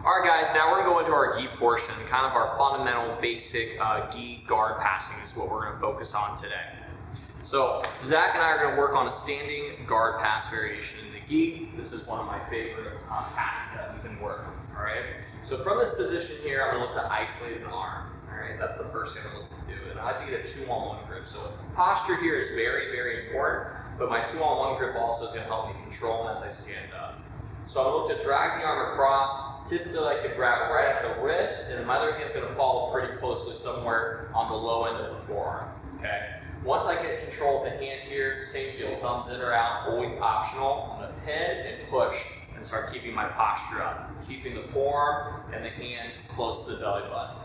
All right, guys, now we're gonna go into our gi portion, kind of our fundamental basic gi guard passing is what we're gonna focus on today. So Zach and I are gonna work on a standing guard pass variation in the gi. This is one of my favorite passes that we can work, all right? So from this position here, I'm gonna look to isolate an arm, all right? That's the first thing I'm looking to do. And I like to get a 2-on-1 grip. So posture here is very, very important, but my 2-on-1 grip also is gonna help me control as I stand up. So I'm going to look to drag the arm across, typically like to grab right at the wrist, and my other hand's going to follow pretty closely somewhere on the low end of the forearm, okay? Once I get control of the hand here, same deal, thumbs in or out, always optional. I'm going to pin and push and start keeping my posture up, keeping the forearm and the hand close to the belly button.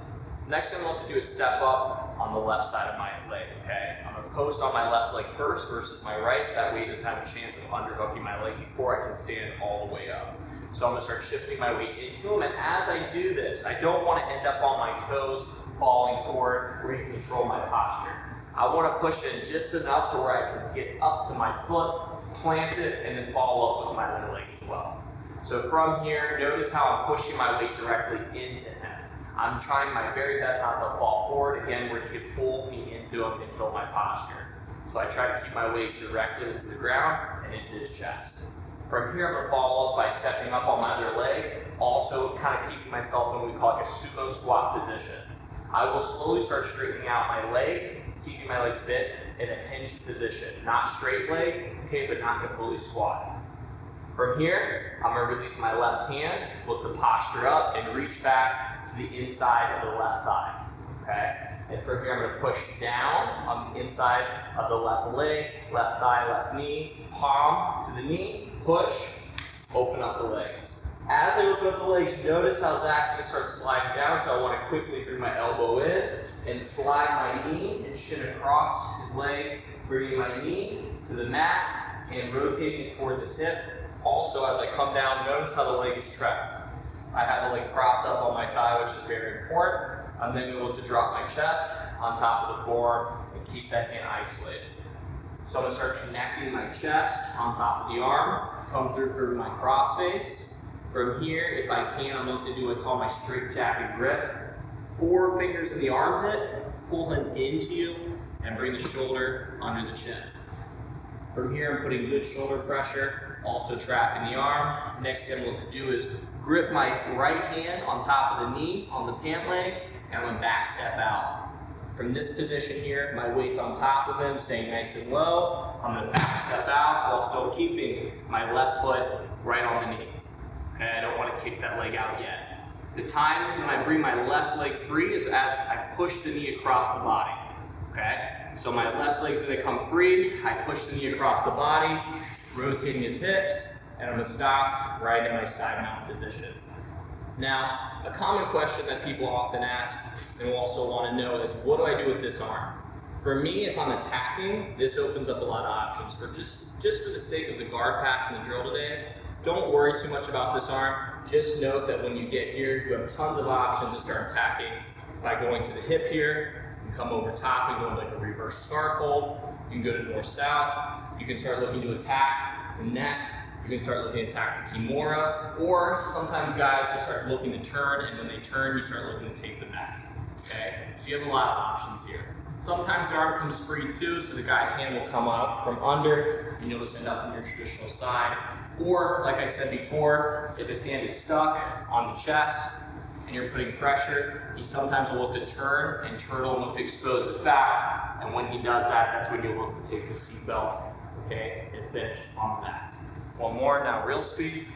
Next thing I'm going to do is step up on the left side of my leg, okay? I'm going to post on my left leg first versus my right. That way it doesn't have a chance of underhooking my leg before I can stand all the way up. So I'm going to start shifting my weight into them, and as I do this, I don't want to end up on my toes falling forward where you can control my posture. I want to push in just enough to where I can get up to my foot, plant it, and then follow up with my other leg as well. So from here, notice how I'm pushing my weight directly into him. I'm trying my very best not to fall forward, again, where he could pull me into him and kill my posture. So I try to keep my weight directly into the ground and into his chest. From here, I'm going to follow up by stepping up on my other leg, also kind of keeping myself in what we call like a sumo squat position. I will slowly start straightening out my legs, keeping my legs bent in a hinged position. Not straight leg, okay, but not completely squat. From here, I'm going to release my left hand, look the posture up, and reach back to the inside of the left thigh, okay? And from here, I'm going to push down on the inside of the left leg, left thigh, left knee, palm to the knee, push, open up the legs. As I open up the legs, notice how Zach's going to start sliding down, so I want to quickly bring my elbow in and slide my knee and shin across his leg, bringing my knee to the mat and rotating it towards his hip. Also, as I come down, notice how the leg is trapped. I have the leg propped up on my thigh, which is very important. I'm then going to look to drop my chest on top of the forearm and keep that hand isolated. So I'm going to start connecting my chest on top of the arm, come through my crossface. From here, if I can, I'm going to do what I call my straight jacket grip. 4 fingers in the armpit, pull him into you, and bring the shoulder under the chin. From here, I'm putting good shoulder pressure, also trapping the arm. Next thing I'm going to do is grip my right hand on top of the knee, on the pant leg, and I'm going to back step out. From this position here, my weight's on top of him, staying nice and low. I'm going to back step out while still keeping my left foot right on the knee. Okay, I don't want to kick that leg out yet. The time when I bring my left leg free is as I push the knee across the body. Okay, so my left leg's going to come free. I push the knee across the body, rotating his hips, and I'm going to stop right in my side mount position. Now, a common question that people often ask and will also want to know is, what do I do with this arm? For me, if I'm attacking, this opens up a lot of options. For just for the sake of the guard pass and the drill today, don't worry too much about this arm. Just note that when you get here, you have tons of options to start attacking by going to the hip here. You can come over top and go into like a reverse scarf hold. You can go to north-south. You can start looking to attack the neck. You can start looking to attack the kimura. Or sometimes guys will start looking to turn, and when they turn, you start looking to take the back. Okay? So you have a lot of options here. Sometimes the arm comes free too, so the guy's hand will come up from under, and you'll just end up on your traditional side. Or, like I said before, if his hand is stuck on the chest and you're putting pressure, he sometimes will look to turn and turtle and look to expose his back. And when he does that, that's when you'll look to take the seatbelt, okay, and finish on the back. One more, now real speed.